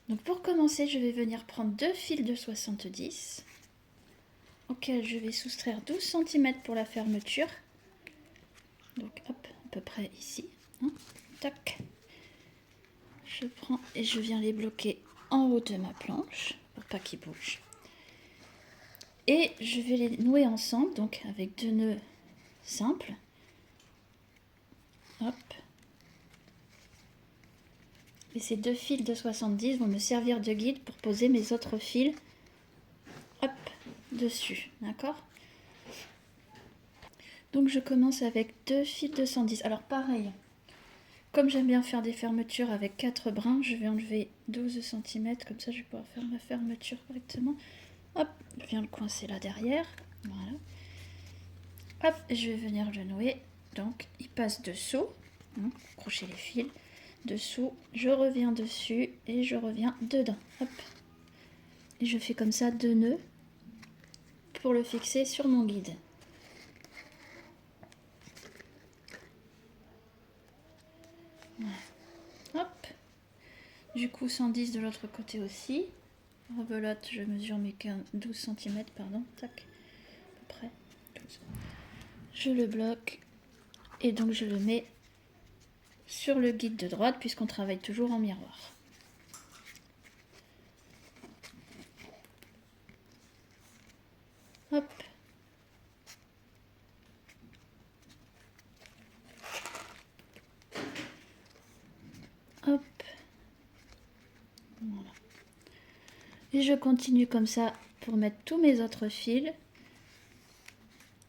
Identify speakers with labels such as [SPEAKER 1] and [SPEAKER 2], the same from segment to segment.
[SPEAKER 1] Donc pour commencer, je vais venir prendre 2 fils de 70 auxquels je vais soustraire 12 cm pour la fermeture. Donc hop, à peu près ici. Hein, tac. Je prends et je viens les bloquer en haut de ma planche pour pas qu'ils bougent. Et je vais les nouer ensemble, donc avec 2 nœuds simples. Hop. Et ces 2 fils de 70 vont me servir de guide pour poser mes autres fils, hop, dessus, d'accord? Donc je commence avec 2 fils de 110. Alors pareil, comme j'aime bien faire des fermetures avec 4 brins, je vais enlever 12 cm, comme ça je vais pouvoir faire ma fermeture correctement. Hop, je viens le coincer là derrière, voilà. Hop, et je vais venir le nouer, donc il passe dessous, hein, accrocher les fils, dessous, je reviens dessus et je reviens dedans, hop. Et je fais comme ça 2 nœuds pour le fixer sur mon guide. Voilà. Hop. Du coup 110 de l'autre côté aussi. Rebelote, je mesure mes 12 cm, pardon, tac, à peu près 12. Je le bloque et donc je le mets sur le guide de droite puisqu'on travaille toujours en miroir. Hop. Hop. Voilà. Et je continue comme ça pour mettre tous mes autres fils.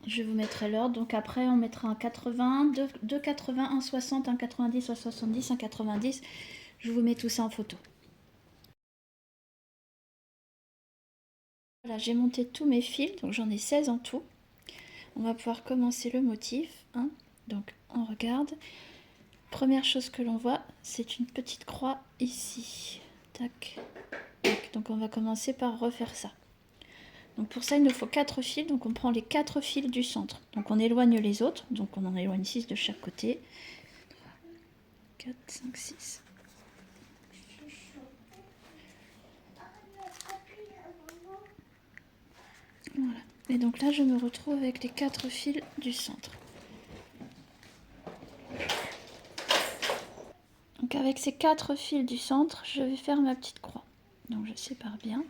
[SPEAKER 1] Je vous mettrai l'ordre. Donc après, on mettra un 80, 2 80, un 60, un 90, un 70, un 90. Je vous mets tout ça en photo. Voilà, j'ai monté tous mes fils. Donc j'en ai 16 en tout. On va pouvoir commencer le motif. Hein. Donc on regarde. Première chose que l'on voit, c'est une petite croix ici. Tac. Donc on va commencer par refaire ça. Donc pour ça, il nous faut 4 fils, donc on prend les 4 fils du centre. Donc on éloigne les autres, donc on en éloigne 6 de chaque côté. 3, 4, 5, 6. Voilà. Et donc là, je me retrouve avec les 4 fils du centre. Donc avec ces 4 fils du centre, je vais faire ma petite croix. Donc je sépare bien.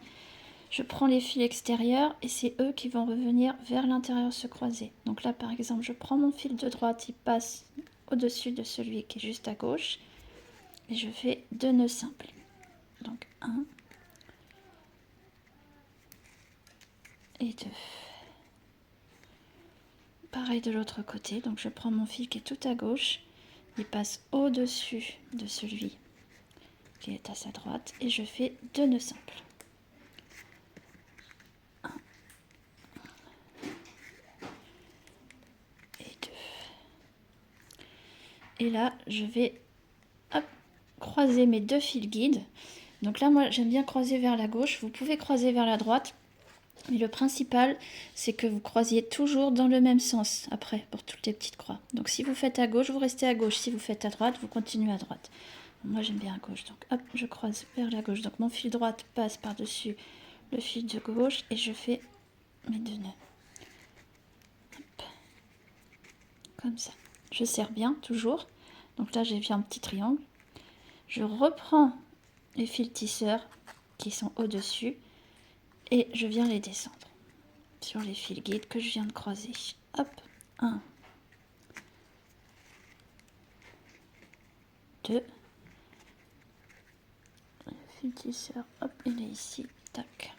[SPEAKER 1] Je prends les fils extérieurs et c'est eux qui vont revenir vers l'intérieur se croiser. Donc là, par exemple, je prends mon fil de droite, il passe au-dessus de celui qui est juste à gauche. Et je fais 2 nœuds simples. Donc 1 et 2. Pareil de l'autre côté, donc je prends mon fil qui est tout à gauche, il passe au-dessus de celui qui est à sa droite et je fais 2 nœuds simples. 1 et 2. Et là, je vais hop, croiser mes 2 fils guides. Donc là, moi, j'aime bien croiser vers la gauche. Vous pouvez croiser vers la droite. Mais le principal, c'est que vous croisiez toujours dans le même sens, après, pour toutes les petites croix. Donc si vous faites à gauche, vous restez à gauche. Si vous faites à droite, vous continuez à droite. Moi, j'aime bien à gauche. Donc hop, je croise vers la gauche. Donc mon fil droite passe par-dessus le fil de gauche et je fais mes 2 nœuds. Hop. Comme ça. Je serre bien, toujours. Donc là, j'ai fait un petit triangle. Je reprends les fils tisseurs qui sont au-dessus. Et je viens les descendre sur les fils guides que je viens de croiser. Hop, 1, 2, le fil tisseur, hop, il est ici, tac.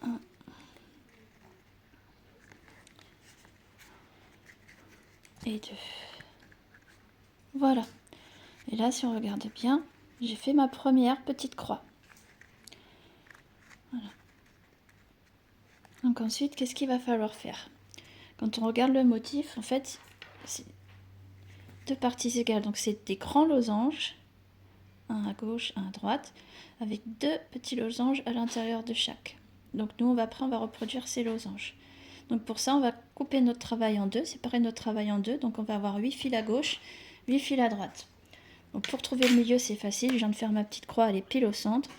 [SPEAKER 1] 1, et 2. Voilà. Et là, si on regarde bien, j'ai fait ma première petite croix. Voilà. Donc ensuite, qu'est-ce qu'il va falloir faire? Quand on regarde le motif, en fait, c'est 2 parties égales. Donc c'est des grands losanges, un à gauche, un à droite, avec 2 petits losanges à l'intérieur de chaque. Donc nous, après, on va reproduire ces losanges. Donc pour ça, on va couper notre travail en deux, séparer notre travail en deux. Donc on va avoir 8 fils à gauche, 8 fils à droite. Donc pour trouver le milieu, c'est facile. Je viens de faire ma petite croix, elle est pile au centre.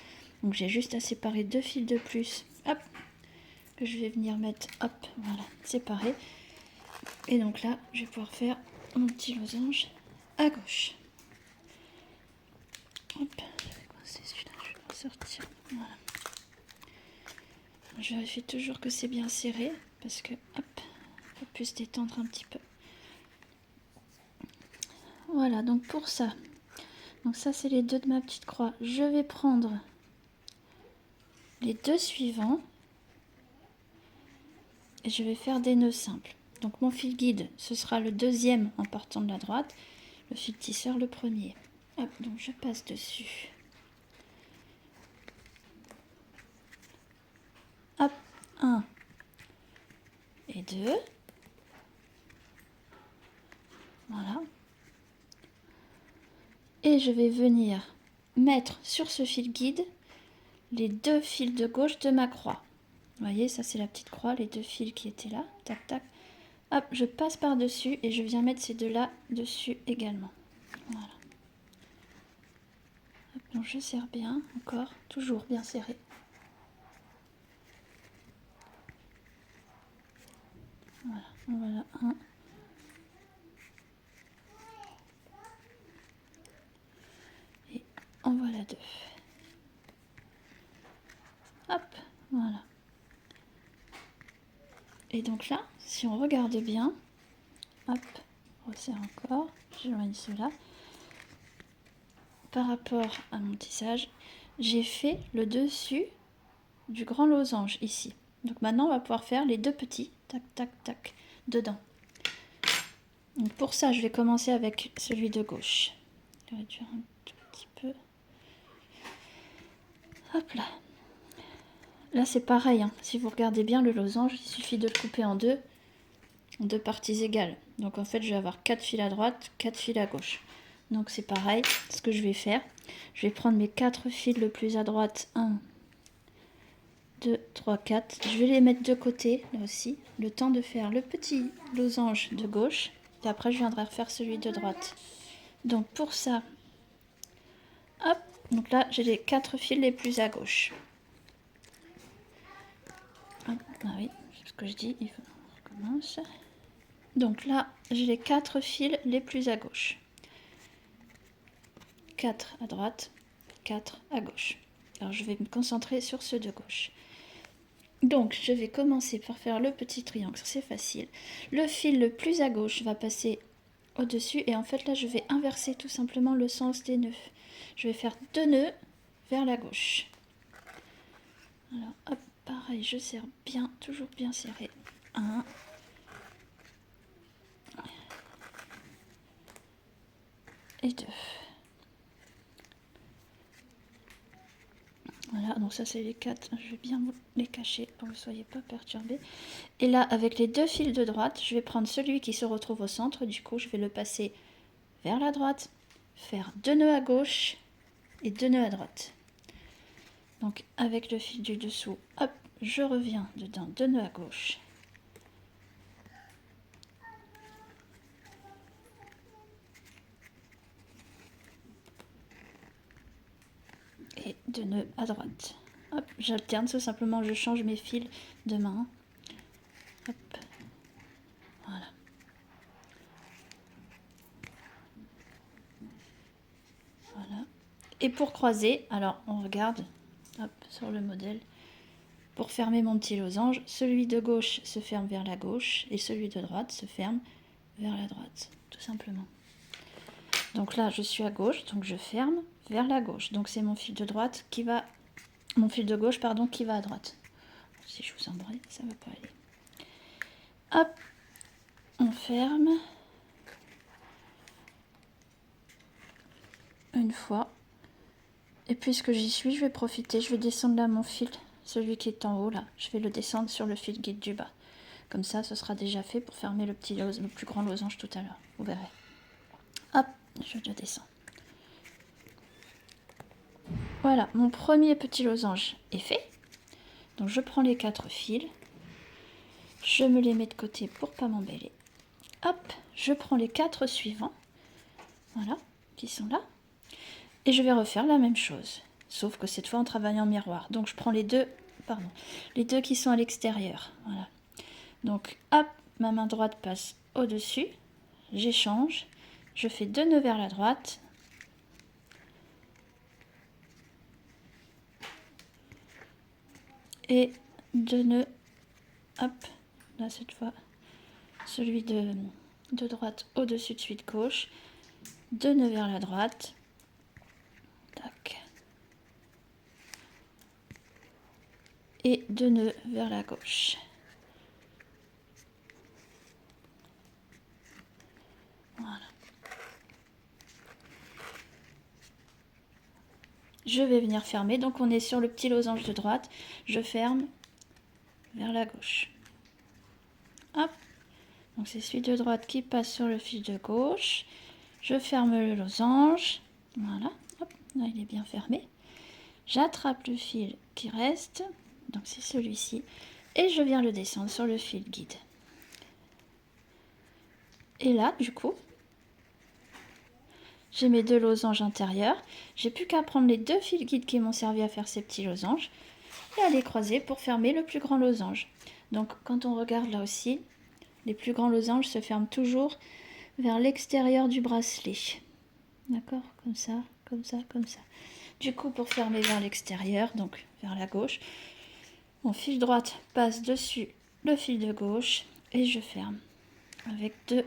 [SPEAKER 1] Donc j'ai juste à séparer 2 fils de plus, hop, que je vais venir mettre, hop, voilà, séparé. Et donc là, je vais pouvoir faire mon petit losange à gauche. Hop, je vais coincer celui-là, je vais le sortir, voilà. Je vérifie toujours que c'est bien serré, parce que, hop, il faut plus détendre un petit peu. Voilà, donc pour ça, donc ça c'est les 2 de ma petite croix. Je vais prendre les 2 suivants et je vais faire des nœuds simples. Donc mon fil guide, ce sera le 2e en partant de la droite, le fil tisseur le 1er. Hop, donc je passe dessus. Hop, 1 et 2. Voilà. Et je vais venir mettre sur ce fil guide les 2 fils de gauche de ma croix. Vous voyez, ça c'est la petite croix, les 2 fils qui étaient là. Tac, tac. Hop, je passe par-dessus et je viens mettre ces 2-là dessus également. Voilà. Hop, donc je serre bien, encore, toujours bien serré. Voilà, voilà un. Et en voilà 2. Hop, voilà. Et donc là, si on regarde bien, hop, resserre encore, j'éloigne cela. Par rapport à mon tissage, j'ai fait le dessus du grand losange ici. Donc maintenant, on va pouvoir faire les 2 petits, tac, tac, tac, dedans. Donc pour ça, je vais commencer avec celui de gauche. Je vais réduire un tout petit peu. Hop là. Là, c'est pareil, hein. Si vous regardez bien le losange, il suffit de le couper en 2 parties égales. Donc en fait, je vais avoir 4 fils à droite, 4 fils à gauche. Donc c'est pareil, ce que je vais faire. Je vais prendre mes 4 fils le plus à droite. 1, 2, 3, 4. Je vais les mettre de côté, là aussi, le temps de faire le petit losange de gauche. Et après, je viendrai refaire celui de droite. Donc pour ça, hop, donc là, j'ai les 4 fils les plus à gauche. Hop, ah oui, c'est ce que je dis, il faut qu'on recommence. Donc là, j'ai les 4 fils les plus à gauche. 4 à droite, 4 à gauche. Alors je vais me concentrer sur ceux de gauche. Donc je vais commencer par faire le petit triangle, c'est facile. Le fil le plus à gauche va passer au-dessus et en fait là je vais inverser tout simplement le sens des nœuds. Je vais faire 2 nœuds vers la gauche. Alors hop, pareil, je serre bien, toujours bien serré. 1. Et 2. Voilà, donc ça c'est les 4, je vais bien vous les cacher pour que vous ne soyez pas perturbés. Et là, avec les 2 fils de droite, je vais prendre celui qui se retrouve au centre, du coup je vais le passer vers la droite, faire 2 nœuds à gauche et 2 nœuds à droite. Donc avec le fil du dessous, hop, je reviens dedans, 2 nœuds à gauche. Et 2 nœuds à droite. Hop, j'alterne, tout simplement, je change mes fils de main. Hop, voilà. Voilà. Et pour croiser, alors on regarde, hop, sur le modèle. Pour fermer mon petit losange, celui de gauche se ferme vers la gauche et celui de droite se ferme vers la droite, tout simplement. Donc là, je suis à gauche, donc je ferme vers la gauche. Donc c'est mon fil de droite qui va, mon fil de gauche, pardon, qui va à droite. Si je vous embraye, ça va pas aller. Hop, on ferme. Une fois. Et puisque j'y suis, je vais profiter, je vais descendre là mon fil, celui qui est en haut là. Je vais le descendre sur le fil guide du bas. Comme ça, ce sera déjà fait pour fermer le plus grand losange tout à l'heure. Vous verrez. Hop, je le descends. Voilà, mon premier petit losange est fait. Donc je prends les 4 fils. Je me les mets de côté pour pas m'embêler. Hop, je prends les 4 suivants. Voilà, qui sont là. Et je vais refaire la même chose, sauf que cette fois en travaillant en miroir. Donc je prends les deux qui sont à l'extérieur. Voilà. Donc hop, ma main droite passe au-dessus, j'échange, je fais 2 nœuds vers la droite. Et 2 nœuds, hop, là cette fois, celui de droite au-dessus de celui de gauche. 2 nœuds vers la droite. Tac. Et 2 nœuds vers la gauche. Voilà. Je vais venir fermer. Donc on est sur le petit losange de droite. Je ferme vers la gauche. Hop. Donc c'est celui de droite qui passe sur le fil de gauche. Je ferme le losange. Voilà. Hop. Là il est bien fermé. J'attrape le fil qui reste. Donc c'est celui-ci. Et je viens le descendre sur le fil guide. Et là, du coup, j'ai mes 2 losanges intérieurs. J'ai plus qu'à prendre les 2 fils guides qui m'ont servi à faire ces petits losanges et à les croiser pour fermer le plus grand losange. Donc quand on regarde là aussi, les plus grands losanges se ferment toujours vers l'extérieur du bracelet. D'accord? Comme ça, comme ça, comme ça. Du coup, pour fermer vers l'extérieur, donc vers la gauche, mon fil droite passe dessus le fil de gauche et je ferme avec 2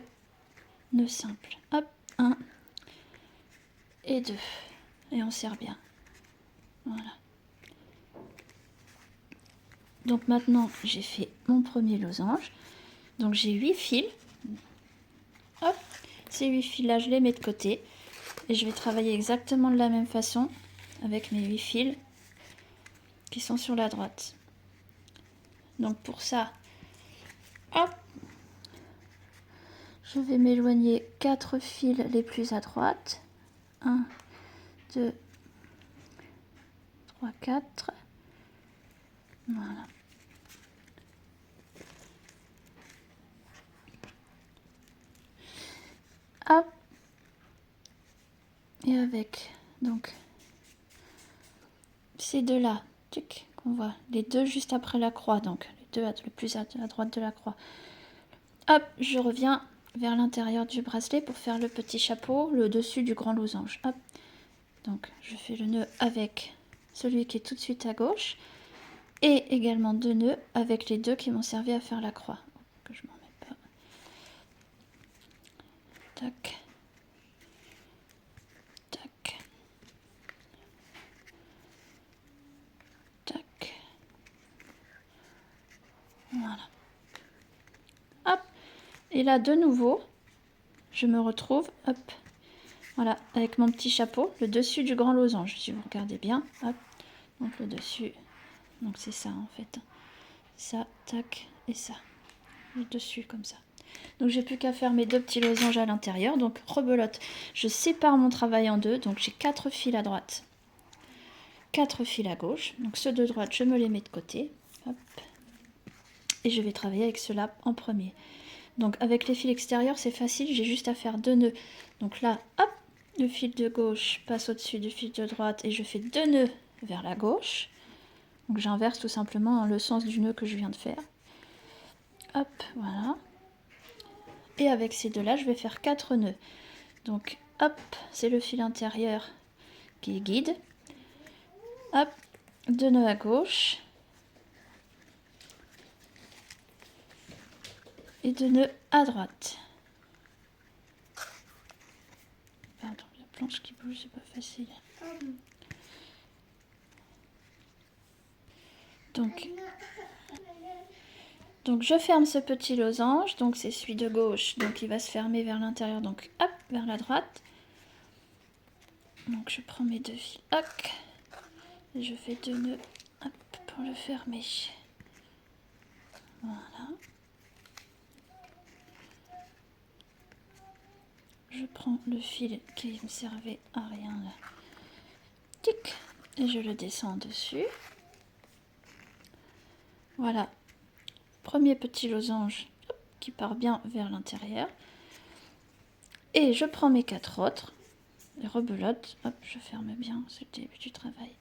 [SPEAKER 1] nœuds simples. Hop, 1 et 2. Et on serre bien. Voilà. Donc maintenant, j'ai fait mon premier losange. Donc j'ai 8 fils. Hop, ces 8 fils là, je les mets de côté. Et je vais travailler exactement de la même façon avec mes 8 fils qui sont sur la droite. Donc pour ça, hop, je vais m'éloigner 4 fils les plus à droite. 1, 2, 3, 4. Voilà. Hop. Et avec donc ces deux là, qu'on voit, les deux juste après la croix, donc les deux le plus à droite de la croix. Hop, je reviens vers l'intérieur du bracelet pour faire le petit chapeau, le dessus du grand losange. Hop. Donc je fais le nœud avec celui qui est tout de suite à gauche et également 2 nœuds avec les 2 qui m'ont servi à faire la croix. Que je m'en mets pas. Tac. Tac. Tac. Voilà. Hop. Et là de nouveau, je me retrouve, hop, voilà, avec mon petit chapeau, le dessus du grand losange, si vous regardez bien, hop, donc le dessus, donc c'est ça en fait, ça, tac, et ça, le dessus comme ça. Donc j'ai plus qu'à faire mes 2 petits losanges à l'intérieur, donc rebelote, je sépare mon travail en 2, donc j'ai 4 fils à droite, 4 fils à gauche, donc ceux de droite, je me les mets de côté, hop, et je vais travailler avec ceux-là en premier. Donc avec les fils extérieurs, c'est facile, j'ai juste à faire 2 nœuds. Donc là, hop, le fil de gauche passe au-dessus du fil de droite et je fais 2 nœuds vers la gauche. Donc j'inverse tout simplement le sens du nœud que je viens de faire. Hop, voilà. Et avec ces deux-là, je vais faire 4 nœuds. Donc hop, c'est le fil intérieur qui est guide. Hop, 2 nœuds à gauche. Et 2 nœuds à droite. Pardon, la planche qui bouge, c'est pas facile. Donc je ferme ce petit losange, donc c'est celui de gauche, donc il va se fermer vers l'intérieur, donc hop, vers la droite. Donc je prends mes 2 fils, hop, et je fais 2 nœuds, hop, pour le fermer. Voilà. Je prends le fil qui me servait à rien là. Tic, et je le descends dessus. Voilà. Premier petit losange qui part bien vers l'intérieur. Et je prends mes 4 autres. et rebelote. Hop, je ferme bien, c'est le début du travail.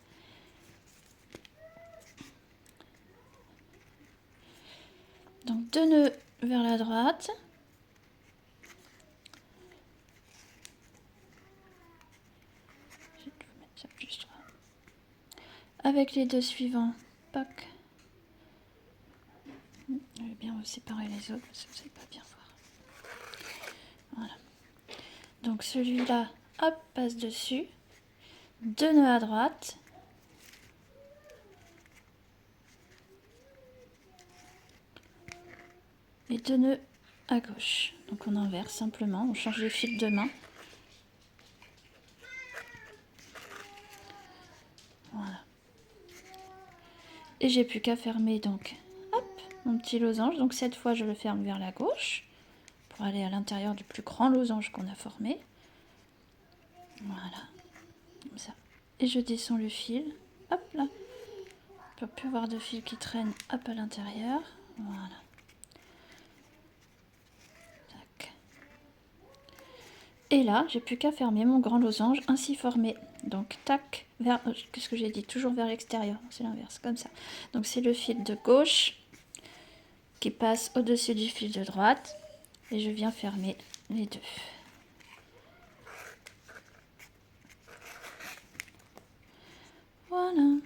[SPEAKER 1] Donc 2 nœuds vers la droite. Je vais mettre ça juste là. Avec les 2 suivants, pac. Je vais bien séparer les autres parce que vous n'allez pas bien voir. Voilà. Donc celui-là, hop, passe dessus. 2 nœuds à droite. Et 2 nœuds à gauche. Donc on inverse simplement, on change les fils de main. Voilà. Et j'ai plus qu'à fermer donc, hop, mon petit losange. Donc cette fois je le ferme vers la gauche pour aller à l'intérieur du plus grand losange qu'on a formé. Voilà, comme ça. Et je descends le fil, hop là, pour plus avoir de fil qui traîne, hop à l'intérieur. Voilà. Tac. Et là, j'ai plus qu'à fermer mon grand losange ainsi formé. Donc tac, vers, qu'est-ce que j'ai dit? Toujours vers l'extérieur, c'est l'inverse, comme ça. Donc c'est le fil de gauche qui passe au-dessus du fil de droite et je viens fermer les deux. Voilà.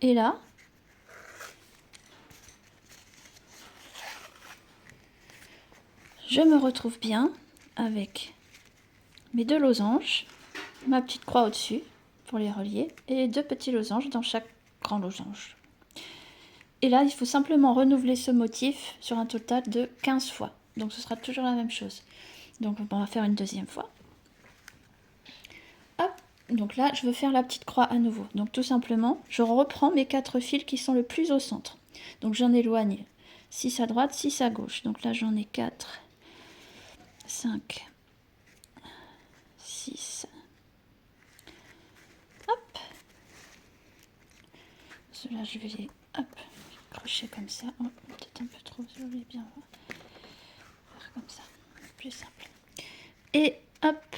[SPEAKER 1] Et là, je me retrouve bien avec mes 2 losanges, ma petite croix au-dessus pour les relier et les 2 petits losanges dans chaque grand losange. Et là, il faut simplement renouveler ce motif sur un total de 15 fois. Donc ce sera toujours la même chose. Donc on va faire une deuxième fois. Hop, donc là, je veux faire la petite croix à nouveau. Donc tout simplement, je reprends mes 4 fils qui sont le plus au centre. Donc j'en éloigne 6 à droite, 6 à gauche. Donc là, j'en ai 4, 5, 6. Hop. Ceux-là, je vais les accrocher comme ça. Oh, peut-être un peu trop, je voulais bien voir. Faire comme ça, plus simple. Et hop,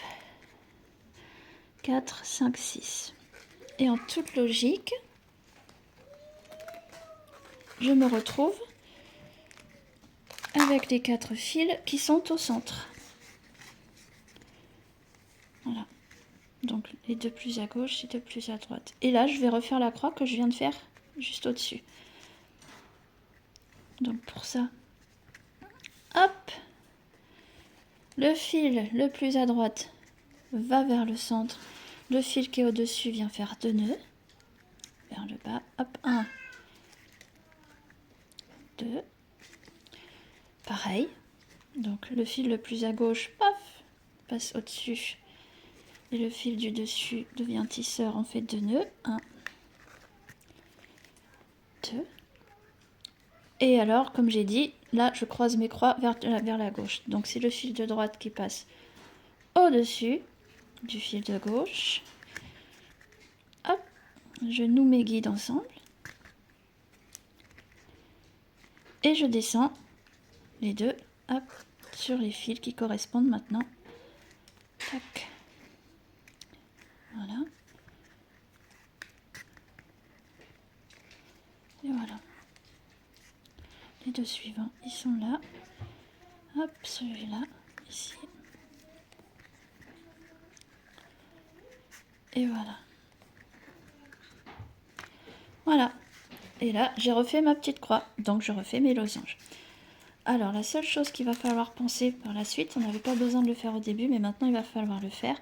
[SPEAKER 1] 4, 5, 6. Et en toute logique, je me retrouve avec les 4 fils qui sont au centre. Voilà. Donc les 2 plus à gauche et 2 plus à droite. Et là, je vais refaire la croix que je viens de faire juste au-dessus. Donc pour ça, hop, le fil le plus à droite va vers le centre. Le fil qui est au-dessus vient faire 2 nœuds vers le bas. Hop, 1, 2. Pareil. Donc le fil le plus à gauche, paf, passe au-dessus. Et le fil du dessus devient tisseur, on fait 2 nœuds. 1, 2. Et alors, comme j'ai dit, là, je croise mes croix vers la gauche. Donc c'est le fil de droite qui passe au-dessus du fil de gauche. Hop, je noue mes guides ensemble. Et je descends les deux, hop, sur les fils qui correspondent maintenant. Tac. Voilà. Et voilà. Les 2 suivants, ils sont là. Hop, celui-là, ici. Et voilà. Voilà. Et là, j'ai refait ma petite croix. Donc, je refais mes losanges. Alors, la seule chose qu'il va falloir penser par la suite, on n'avait pas besoin de le faire au début, mais maintenant, il va falloir le faire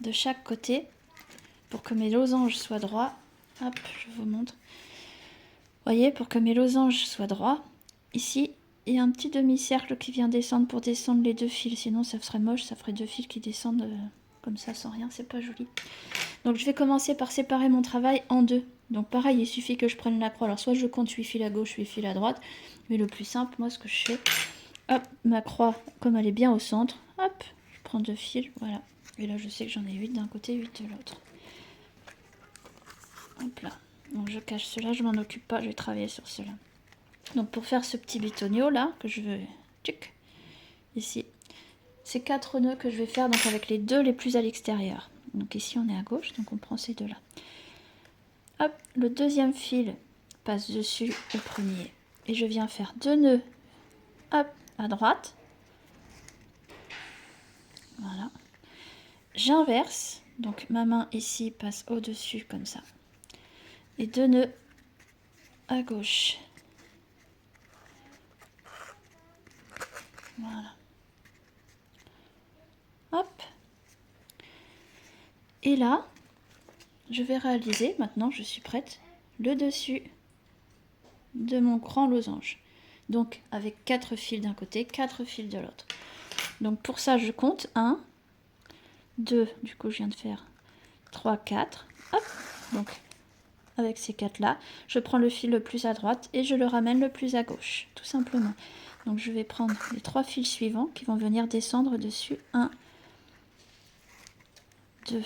[SPEAKER 1] de chaque côté pour que mes losanges soient droits. Hop, je vous montre. Vous voyez, pour que mes losanges soient droits, ici, il y a un petit demi-cercle qui vient descendre pour descendre les 2 fils. Sinon, ça serait moche, ça ferait 2 fils qui descendent comme ça sans rien, c'est pas joli. Donc, je vais commencer par séparer mon travail en 2. Donc, pareil, il suffit que je prenne la croix. Alors, soit je compte 8 fils à gauche, 8 fils à droite. Mais le plus simple, moi, ce que je fais, hop, ma croix, comme elle est bien au centre, hop, je prends 2 fils, voilà. Et là, je sais que j'en ai 8 d'un côté, 8 de l'autre. Hop là. Donc je cache cela, je m'en occupe pas, je vais travailler sur cela. Donc pour faire ce petit bitonio là, que je veux, tchic, ici, ces 4 nœuds que je vais faire donc avec les deux les plus à l'extérieur. Donc ici on est à gauche, donc on prend ces deux là. Hop, le deuxième fil passe dessus au premier et je viens faire 2 nœuds, hop, à droite. Voilà. J'inverse, donc ma main ici passe au-dessus comme ça. Et 2 nœuds à gauche. Voilà. Hop. Et là, je vais réaliser, maintenant je suis prête, le dessus de mon grand losange. Donc avec 4 fils d'un côté, 4 fils de l'autre. Donc pour ça je compte 1, 2, du coup je viens de faire 3, 4. Hop, donc avec ces 4 là, je prends le fil le plus à droite et je le ramène le plus à gauche, tout simplement. Donc je vais prendre les 3 fils suivants qui vont venir descendre dessus. 1, 2.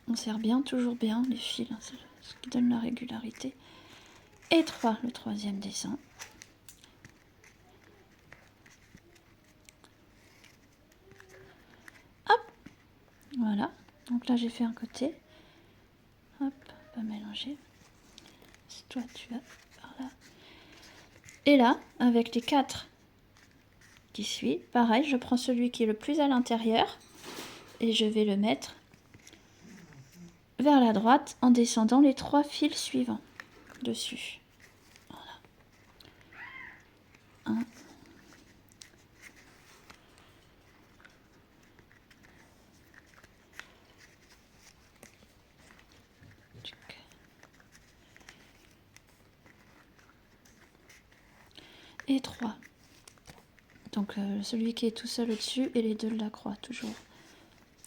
[SPEAKER 1] On serre bien, toujours bien les fils, hein, c'est ce qui donne la régularité. Et 3, le troisième descend. Hop, voilà. Donc là j'ai fait un côté. Hop, pas mélanger. Toi tu vas par là. Et là, avec les 4 qui suivent, pareil, je prends celui qui est le plus à l'intérieur et je vais le mettre vers la droite en descendant les 3 fils suivants dessus. Voilà. 1. Et 3. Donc celui qui est tout seul au-dessus et les deux de la croix, toujours.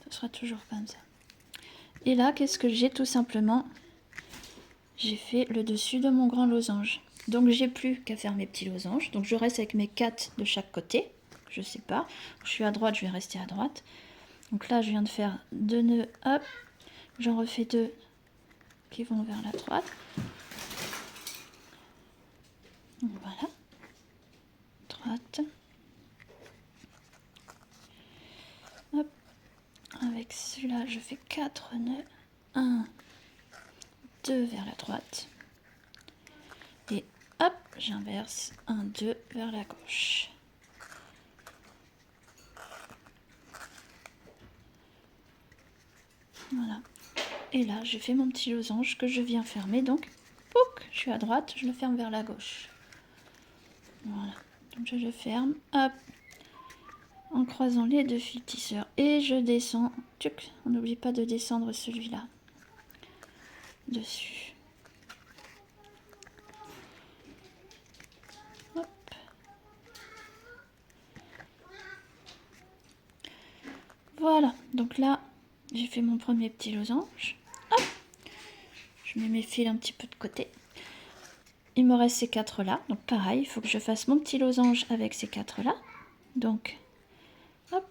[SPEAKER 1] Ce sera toujours comme ça. Et là, qu'est-ce que j'ai? Tout simplement, j'ai fait le dessus de mon grand losange. Donc j'ai plus qu'à faire mes petits losanges. Donc je reste avec mes 4 de chaque côté. Je sais pas. Je suis à droite, je vais rester à droite. Donc là, je viens de faire 2 nœuds, hop. J'en refais 2 qui vont vers la droite. Voilà. Droite. Hop. Avec celui-là, je fais 4 nœuds. 1, 2 vers la droite. Et hop, j'inverse. 1, 2 vers la gauche. Voilà. Et là, j'ai fait mon petit losange que je viens fermer. Donc, pouc, je suis à droite, je le ferme vers la gauche. Voilà. Donc, je le ferme. Hop. En croisant les 2 fils tisseurs. Et je descends. Tchuc, on n'oublie pas de descendre celui-là. Dessus. Hop. Voilà. Donc là, j'ai fait mon premier petit losange. Hop. Je mets mes fils un petit peu de côté. Il me reste ces 4 là. Donc pareil, il faut que je fasse mon petit losange avec ces 4 là. Donc, hop.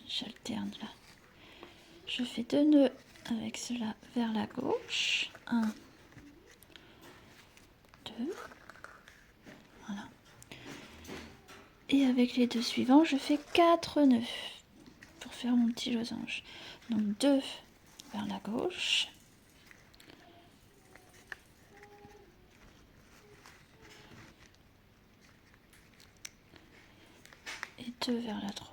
[SPEAKER 1] J'alterne là. Je fais 2 nœuds avec cela vers la gauche. 1, 2. Voilà. Et avec les 2 suivants, je fais 4 nœuds pour faire mon petit losange. Donc 2 vers la gauche. Et 2 vers la droite.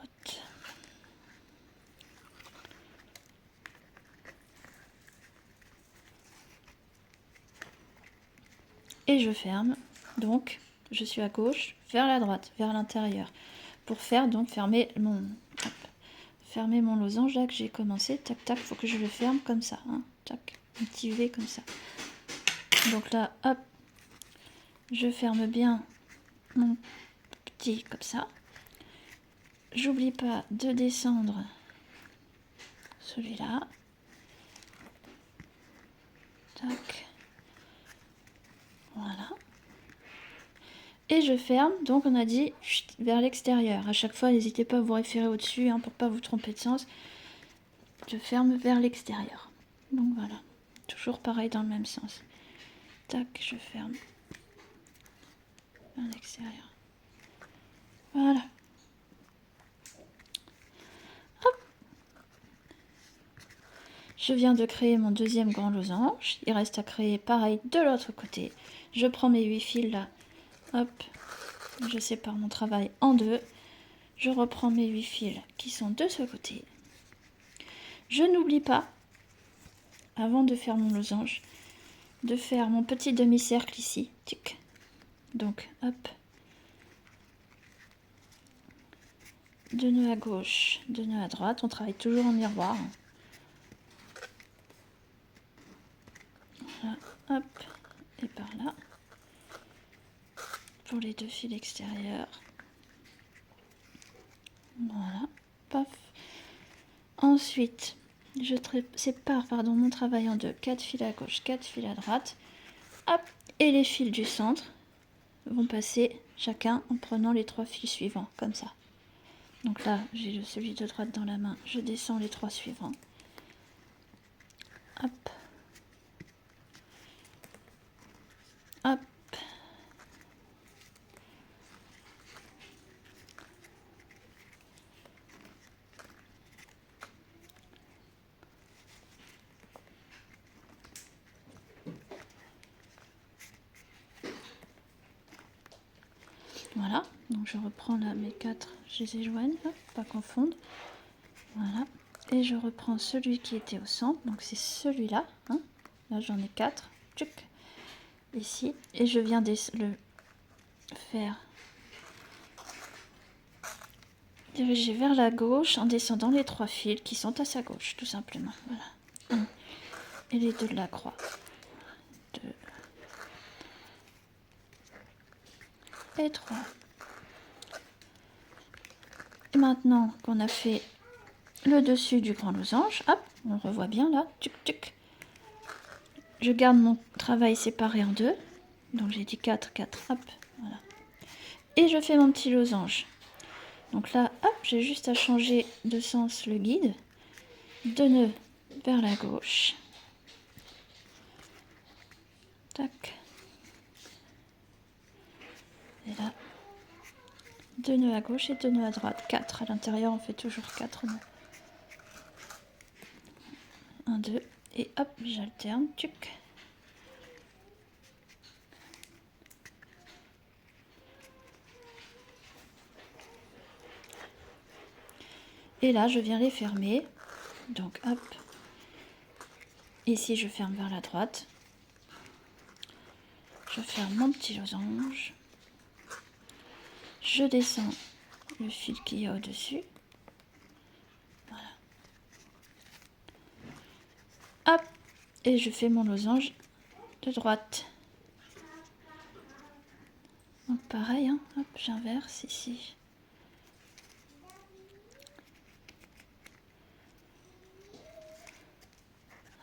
[SPEAKER 1] Et je ferme. Donc, je suis à gauche, vers la droite, vers l'intérieur. Pour faire, donc, fermer mon losange là que j'ai commencé. Tac, tac, faut que je le ferme comme ça. Hein. Tac, un petit V comme ça. Donc là, hop, je ferme bien mon petit comme ça. J'oublie pas de descendre celui-là. Tac. Voilà. Et je ferme, donc on a dit vers l'extérieur. À chaque fois, n'hésitez pas à vous référer au-dessus hein, pour pas vous tromper de sens. Je ferme vers l'extérieur. Donc voilà. Toujours pareil dans le même sens. Tac, je ferme vers l'extérieur. Voilà. Hop. Je viens de créer mon deuxième grand losange. Il reste à créer pareil de l'autre côté. Je prends mes 8 fils là. Hop. Je sépare mon travail en deux. Je reprends mes 8 fils qui sont de ce côté. Je n'oublie pas, avant de faire mon losange, de faire mon petit demi-cercle ici. Tic. Donc, hop. 2 nœuds à gauche, 2 nœuds à droite. On travaille toujours en miroir. Voilà, hop. Et par là. Pour les 2 fils extérieurs. Voilà. Paf. Ensuite, je sépare mon travail en deux. 4 fils à gauche, 4 fils à droite. Hop. Et les fils du centre vont passer chacun en prenant les 3 fils suivants, comme ça. Donc là, j'ai celui de droite dans la main. Je descends les 3 suivants. Hop. Hop. Voilà, donc je reprends là mes 4, je les éjoigne, hop, pas confondre. Voilà, et je reprends celui qui était au centre, donc c'est celui-là. Hein. Là j'en ai 4, tchuc, ici, et je viens le faire diriger vers la gauche en descendant les 3 fils qui sont à sa gauche, tout simplement. Voilà, 1 et les 2 de la croix. 2 et 3. Et maintenant qu'on a fait le dessus du grand losange, hop, on revoit bien là, tuc tuc. Je garde mon travail séparé en deux, donc j'ai dit 4, 4, hop, voilà. Et je fais mon petit losange. Donc là, hop, j'ai juste à changer de sens le guide, 2 nœuds vers la gauche. Tac. Et là, 2 nœuds à gauche et 2 nœuds à droite. 4 à l'intérieur, on fait toujours 4 nœuds. 1, 2, et hop, j'alterne, tuc. Et là, je viens les fermer. Donc, hop. Ici, je ferme vers la droite. Je ferme mon petit losange. Je descends le fil qu'il y a au-dessus. Voilà. Hop. Et je fais mon losange de droite. Donc, pareil, hein. Hop, j'inverse ici.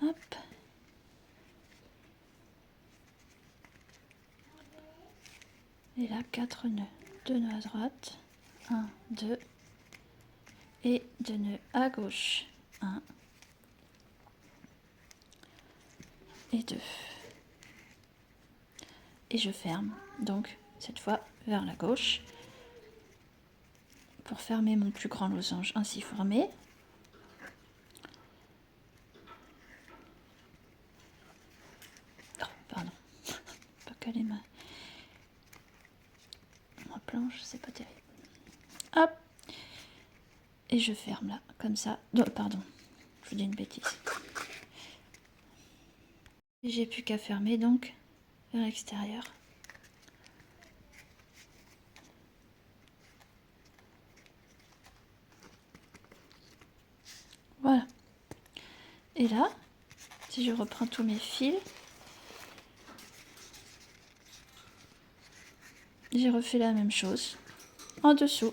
[SPEAKER 1] Hop. Et là, 4 nœuds. 2 nœuds à droite. 1, 2. Et 2 nœuds à gauche. 1. Et 2. Et je ferme. Donc, cette fois, vers la gauche. Pour fermer mon plus grand losange ainsi formé. Oh, pardon. Pas caler ma planche, c'est pas terrible. Hop. Et je ferme là, comme ça. Oh, pardon, je vous dis une bêtise. Et j'ai plus qu'à fermer donc vers l'extérieur. Voilà. Et là, si je reprends tous mes fils, j'ai refait la même chose en dessous.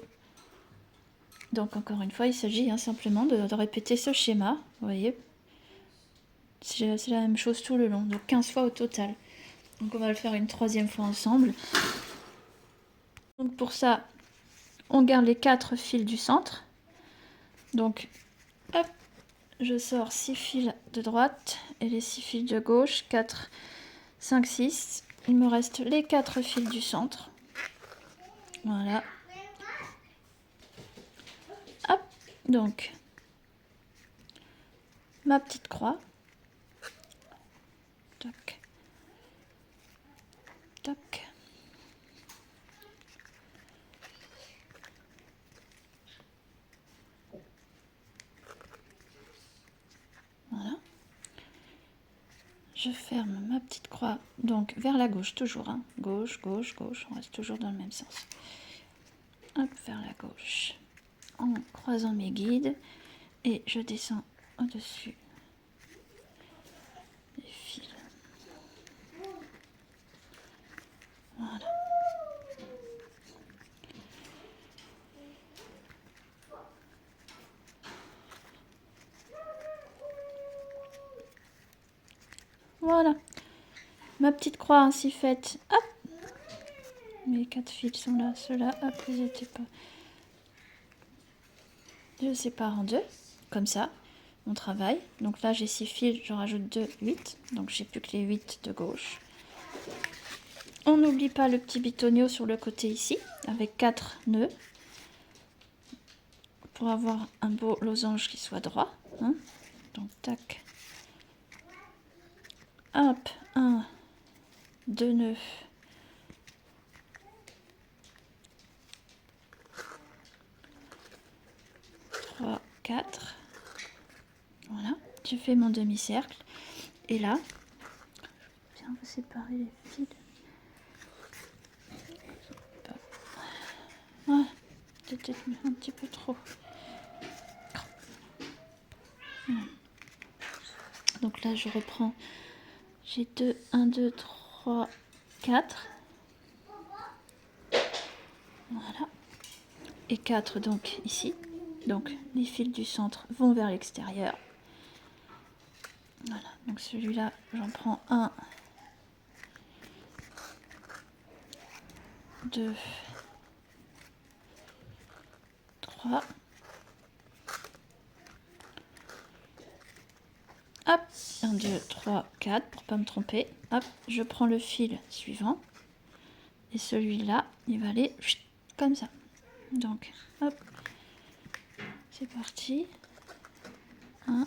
[SPEAKER 1] Donc encore une fois, il s'agit simplement de répéter ce schéma. Vous voyez, c'est la même chose tout le long, donc 15 fois au total. Donc on va le faire une 3e fois ensemble. Donc pour ça, on garde les 4 fils du centre. Donc, hop, je sors 6 fils de droite et les 6 fils de gauche. 4, 5, 6. Il me reste les 4 fils du centre. Voilà. Donc, ma petite croix. Toc. Toc. Voilà. Je ferme ma petite croix, donc vers la gauche toujours, hein. Gauche, gauche, gauche, on reste toujours dans le même sens. Hop, vers la gauche, en croisant mes guides, et je descends au-dessus des fils. Voilà. Voilà. Ma petite croix ainsi faite, hop, mes 4 fils sont là, ceux-là, hop, ils étaient pas. Je sépare en deux, comme ça, on travaille. Donc là, j'ai 6 fils, je rajoute 2, 8, donc j'ai plus que les 8 de gauche. On n'oublie pas le petit bitonio sur le côté ici, avec 4 nœuds, pour avoir un beau losange qui soit droit. Hein. Donc, tac. Hop, 1, 2 nœuds. 3, 4. Voilà, je fais mon demi-cercle. Et là, je vais bien séparer les fils. Ah, j'ai peut-être mis un petit peu trop. Donc là, je reprends. J'ai 1, 2, 3, 4. Voilà. Et 4 donc ici. Donc les fils du centre vont vers l'extérieur. Voilà, donc celui-là, j'en prends 1, 2, 3. Hop, 1, 2, 3, 4, pour pas me tromper. Hop, je prends le fil suivant. Et celui-là, il va aller comme ça. Donc, hop, c'est parti. 1,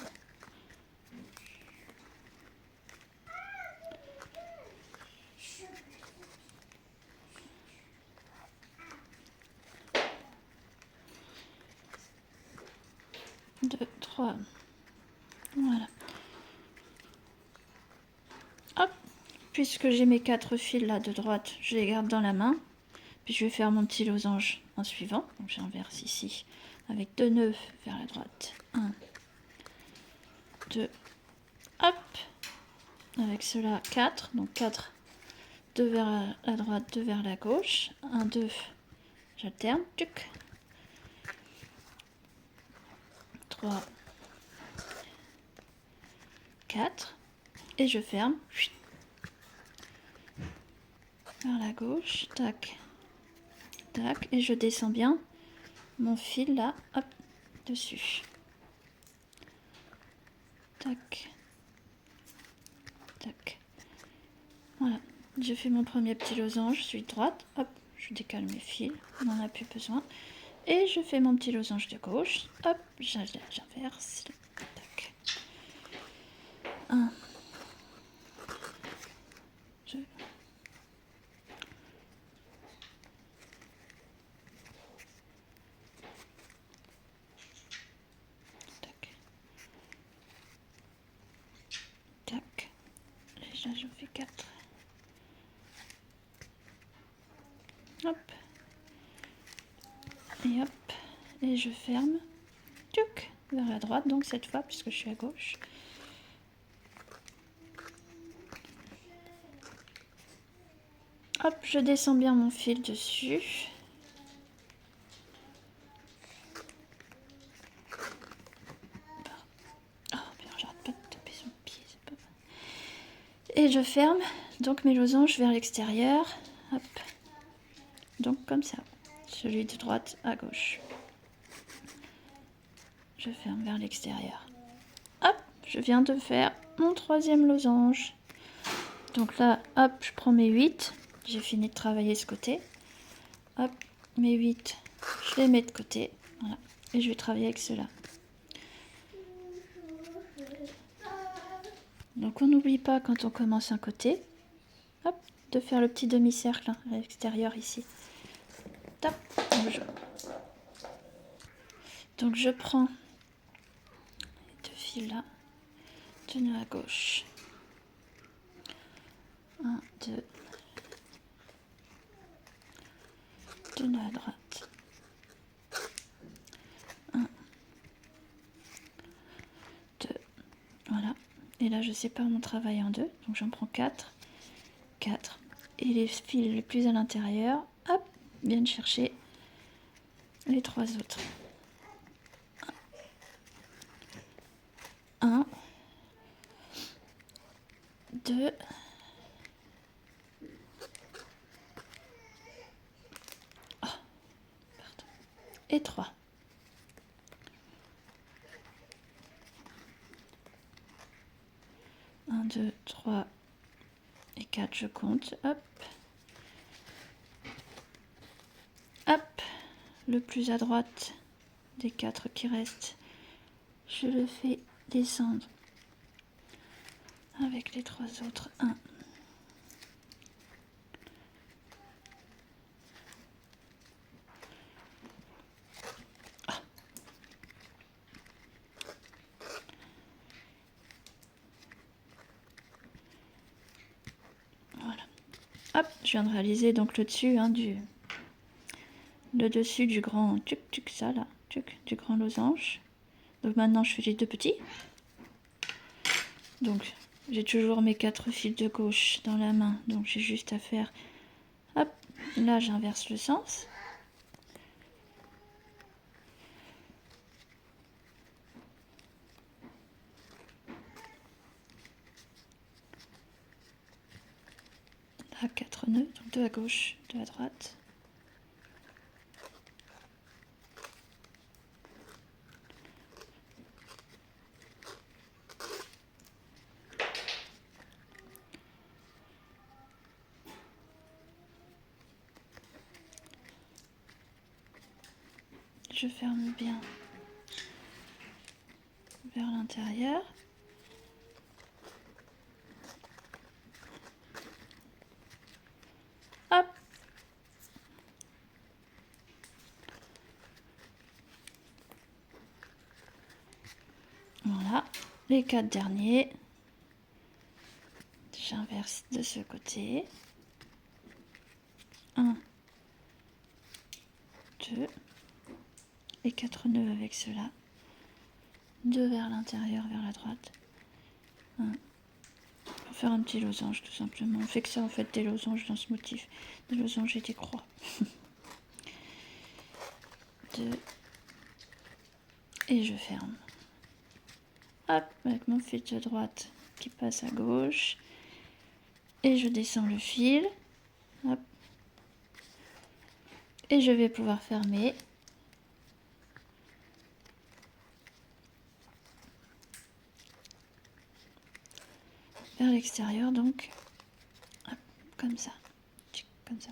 [SPEAKER 1] 2, 3. Voilà. Hop, puisque j'ai mes 4 fils là de droite, je les garde dans la main. Puis je vais faire mon petit losange en suivant. Donc j'inverse ici avec 2 nœuds vers la droite. 1, 2, hop. Avec cela 4, donc 4, 2 vers la droite, 2 vers la gauche. 1, 2, j'alterne. 3, 4. Et je ferme. Vers la gauche. Tac. Tac. Et je descends bien mon fil là. Hop. Dessus. Tac. Tac. Voilà. Je fais mon premier petit losange. Sur droite. Hop. Je décale mes fils. On n'en a plus besoin. Et je fais mon petit losange de gauche. Hop. J'inverse. Tac. 1, 2, tac, tac, déjà je fais 4, hop, et hop, et je ferme, tuc, vers la droite, donc cette fois, puisque je suis à gauche. Hop, je descends bien mon fil dessus. Oh, bien, j'arrête pas de taper son pied, c'est pas mal. Et je ferme donc mes losanges vers l'extérieur. Hop, donc comme ça. Celui de droite à gauche. Je ferme vers l'extérieur. Hop, je viens de faire mon troisième losange. Donc là, hop, je prends mes 8. J'ai fini de travailler ce côté. Hop, mes 8, je les mets de côté. Voilà. Et je vais travailler avec cela. Donc on n'oublie pas quand on commence un côté, hop, de faire le petit demi-cercle à l'extérieur ici. Top. Donc je prends les deux fils là, deux nœuds à gauche. 1, 2, deux nœuds à droite. 1, 2, voilà. Et là je sépare mon travail en deux, donc j'en prends 4. 4. Et les fils les plus à l'intérieur, hop, viennent chercher les 3 autres. 1, 2, et 3. Un, 2, 3 et 4, je compte. Hop. Hop. Le plus à droite des 4 qui restent, je le fais descendre avec les 3 autres. 1. Voilà. Hop, je viens de réaliser donc le dessus le dessus du grand ça là, du grand losange. Donc maintenant je fais les deux petits. Donc j'ai toujours mes 4 fils de gauche dans la main, donc j'ai juste à faire, hop, là j'inverse le sens. Là 4 nœuds, donc 2 à gauche, 2 à droite. Je ferme bien vers l'intérieur. Hop. Voilà, les 4 derniers. J'inverse de ce côté. 1, 2 et 4 nœuds avec cela. 2 vers l'intérieur, vers la droite. 1. Pour faire un petit losange tout simplement. On fait que ça en fait, des losanges dans ce motif. Des losanges et des croix. 2. Et je ferme. Hop, avec mon fil de droite qui passe à gauche. Et je descends le fil. Hop. Et je vais pouvoir fermer. Vers l'extérieur, donc, hop, comme ça. Comme ça.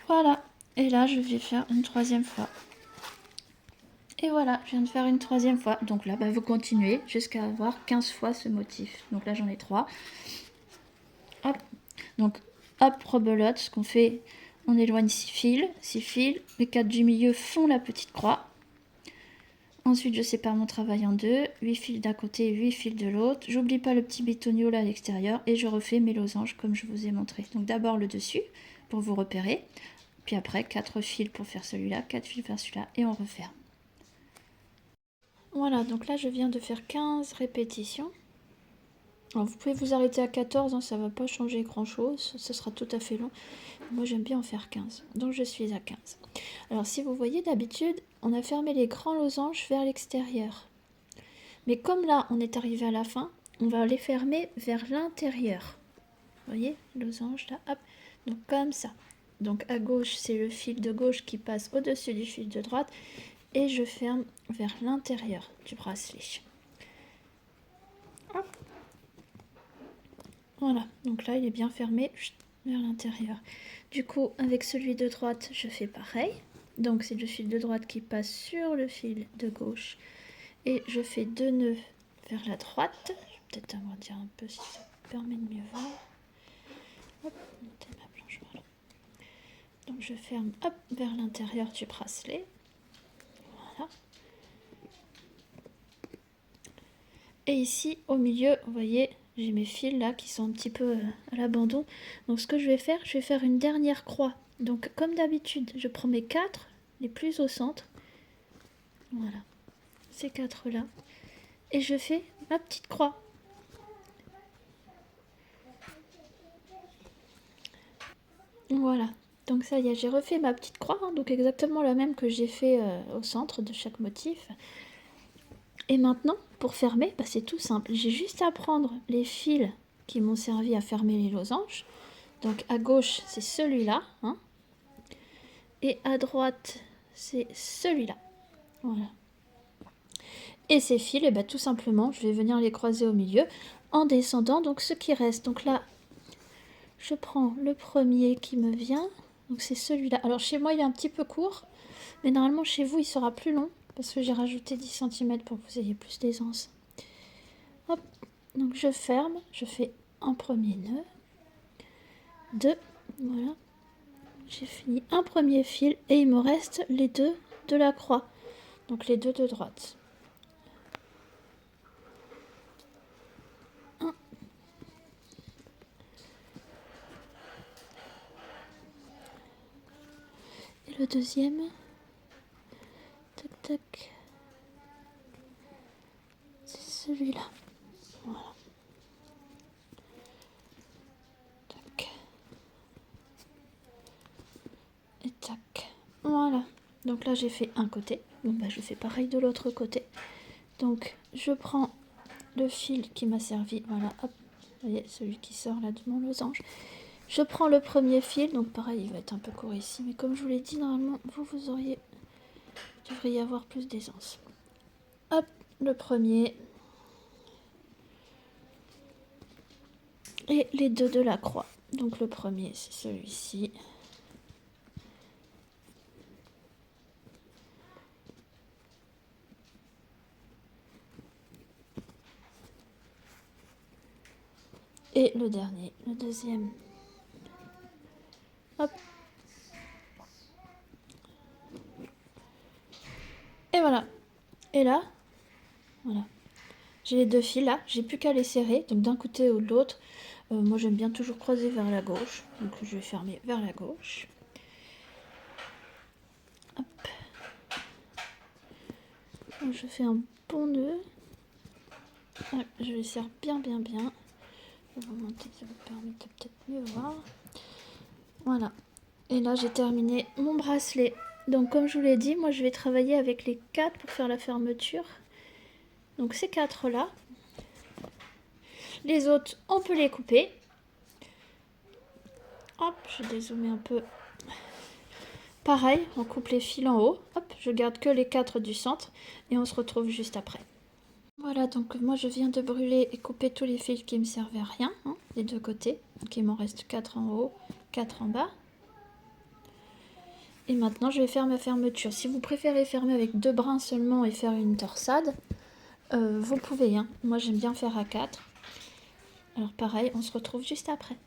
[SPEAKER 1] Voilà. Et là, je vais faire une troisième fois. Et voilà, je viens de faire une troisième fois. Donc là, bah, vous continuez jusqu'à avoir 15 fois ce motif. Donc là, j'en ai 3. Hop. Donc, hop, rebelote. Ce qu'on fait, on éloigne 6 fils. 6 fils. Les 4 du milieu font la petite croix. Ensuite, je sépare mon travail en deux. 8 fils d'un côté, 8 fils de l'autre. J'oublie pas le petit bétonio là à l'extérieur. Et je refais mes losanges comme je vous ai montré. Donc d'abord le dessus pour vous repérer. Puis après, 4 fils pour faire celui-là. 4 fils pour faire celui-là. Et on referme. Voilà, donc là, je viens de faire 15 répétitions. Alors, vous pouvez vous arrêter à 14, hein, ça ne va pas changer grand-chose. Ça sera tout à fait long. Moi, j'aime bien en faire 15. Donc, je suis à 15. Alors, si vous voyez, d'habitude, on a fermé les grands losanges vers l'extérieur. Mais comme là, on est arrivé à la fin, on va les fermer vers l'intérieur. Vous voyez, losange là, hop. Donc, comme ça. Donc, à gauche, c'est le fil de gauche qui passe au-dessus du fil de droite. Et je ferme vers l'intérieur du bracelet. Hop. Voilà, donc là, il est bien fermé. vers l'intérieur. Du coup, avec celui de droite, je fais pareil. Donc c'est le fil de droite qui passe sur le fil de gauche. Et je fais 2 nœuds vers la droite. Je vais peut-être agrandir un peu si ça permet de mieux voir. Hop, monter ma planche, voilà. Donc je ferme hop, vers l'intérieur du bracelet. Voilà. Et ici, au milieu, vous voyez, j'ai mes fils là qui sont un petit peu à l'abandon. Donc ce que je vais faire une dernière croix. Donc comme d'habitude, je prends mes 4, les plus au centre. Voilà, ces 4 là. Et je fais ma petite croix. Voilà, donc ça y est, j'ai refait ma petite croix, hein, donc exactement la même que j'ai fait au centre de chaque motif. Et maintenant, pour fermer, bah, c'est tout simple. J'ai juste à prendre les fils qui m'ont servi à fermer les losanges. Donc à gauche, c'est celui-là, hein, et à droite, c'est celui-là. Voilà. Et ces fils, et bah, tout simplement, je vais venir les croiser au milieu en descendant donc ce qui reste. Donc là, je prends le premier qui me vient. Donc c'est celui-là. Alors chez moi, il est un petit peu court, mais normalement chez vous, il sera plus long parce que j'ai rajouté 10 cm pour que vous ayez plus d'aisance. Hop, donc je ferme, je fais un premier nœud, 2, voilà. J'ai fini un premier fil et il me reste les 2 de la croix, donc les 2 de droite. 1. Et le deuxième, tac tac, c'est celui-là. Voilà. Tac. Et tac. Voilà. Donc là j'ai fait un côté. Bon bah je fais pareil de l'autre côté. Donc je prends le fil qui m'a servi. Voilà, hop. Vous voyez celui qui sort là de mon losange. Je prends le premier fil. Donc pareil, il va être un peu court ici. Mais comme je vous l'ai dit, normalement, vous devriez avoir plus d'aisance. Hop, le premier. Et les 2 de la croix. Donc le premier, c'est celui-ci. Et le dernier, le deuxième. Hop. Et voilà. Et là, voilà. J'ai les 2 fils là, j'ai plus qu'à les serrer, donc d'un côté ou de l'autre. Moi j'aime bien toujours croiser vers la gauche, donc je vais fermer vers la gauche. Hop. Donc, je fais un bon nœud. Hop, je les serre bien bien bien. Je vais vous monter, ça vous permet de peut-être mieux voir. Voilà. Et là j'ai terminé mon bracelet. Donc comme je vous l'ai dit, moi je vais travailler avec les 4 pour faire la fermeture. Donc ces 4 là. Les autres, on peut les couper. Hop, je vais dézoomer un peu. Pareil, on coupe les fils en haut. Hop, je garde que les 4 du centre et on se retrouve juste après. Voilà, donc moi je viens de brûler et couper tous les fils qui me servaient à rien, hein, des 2 côtés. Donc il m'en reste 4 en haut, 4 en bas. Et maintenant je vais faire ma fermeture. Si vous préférez fermer avec 2 brins seulement et faire une torsade, vous pouvez. Hein. Moi j'aime bien faire à 4. Alors pareil, on se retrouve juste après.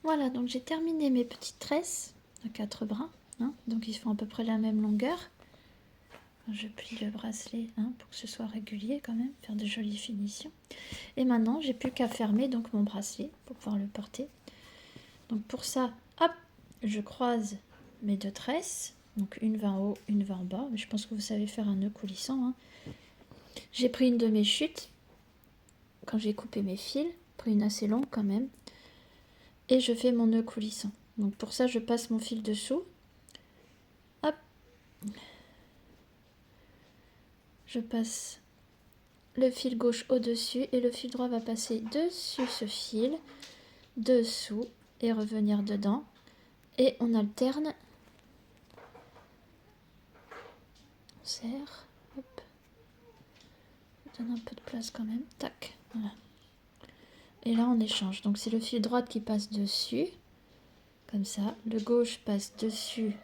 [SPEAKER 1] Voilà, donc j'ai terminé mes petites tresses à 4 brins. Hein, donc ils font à peu près la même longueur. Je plie le bracelet hein, pour que ce soit régulier quand même, faire de jolies finitions. Et maintenant, j'ai plus qu'à fermer donc mon bracelet pour pouvoir le porter. Donc pour ça, hop, je croise mes 2 tresses. Donc une va en haut, une va en bas. Mais je pense que vous savez faire un nœud coulissant. Hein. J'ai pris une de mes chutes quand j'ai coupé mes fils, pris une assez longue quand même. Et je fais mon nœud coulissant. Donc pour ça, je passe mon fil dessous. Hop. Je passe le fil gauche au-dessus et le fil droit va passer dessus ce fil, dessous et revenir dedans. Et on alterne. On serre. Hop. Je donne un peu de place quand même. Tac. Voilà. Et là, on échange. Donc, c'est le fil droit qui passe dessus. Comme ça. Le gauche passe dessus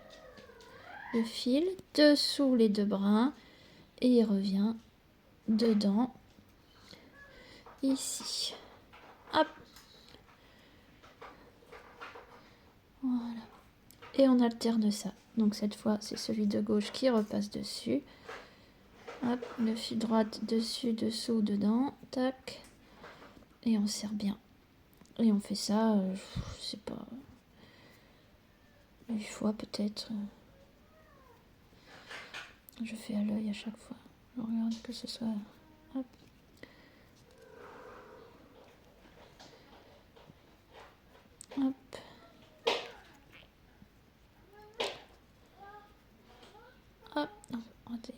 [SPEAKER 1] le fil. Dessous les deux brins. Et il revient dedans. Ici. Hop. Voilà. Et on alterne ça. Donc, cette fois, c'est celui de gauche qui repasse dessus. Hop. Le fil droit dessus, dessous, dedans. Tac. Et on serre bien. Et on fait ça, je sais pas, 8 fois peut-être. Je fais à l'œil à chaque fois. Je regarde que ce soit... Hop. Hop. Hop. Non, raté.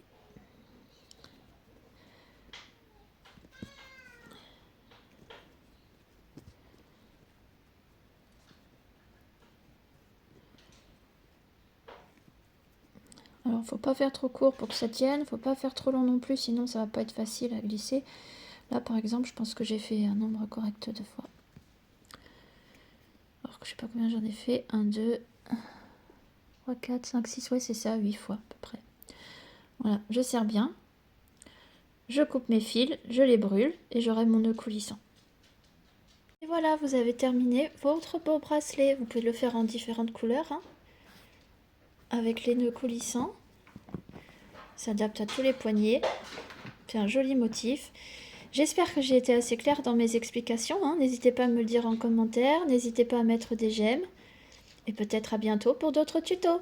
[SPEAKER 1] Alors, faut pas faire trop court pour que ça tienne. Faut pas faire trop long non plus, sinon ça va pas être facile à glisser. Là, par exemple, je pense que j'ai fait un nombre correct de fois. Alors que je sais pas combien j'en ai fait. 1, 2, 3, 4, 5, 6, ouais, c'est ça, 8 fois à peu près. Voilà, je serre bien. Je coupe mes fils, je les brûle et j'aurai mon nœud coulissant. Et voilà, vous avez terminé votre beau bracelet. Vous pouvez le faire en différentes couleurs, hein, avec les nœuds coulissants. S'adapte à tous les poignets. C'est un joli motif. J'espère que j'ai été assez claire dans mes explications, hein. N'hésitez pas à me le dire en commentaire. N'hésitez pas à mettre des j'aime. Et peut-être à bientôt pour d'autres tutos.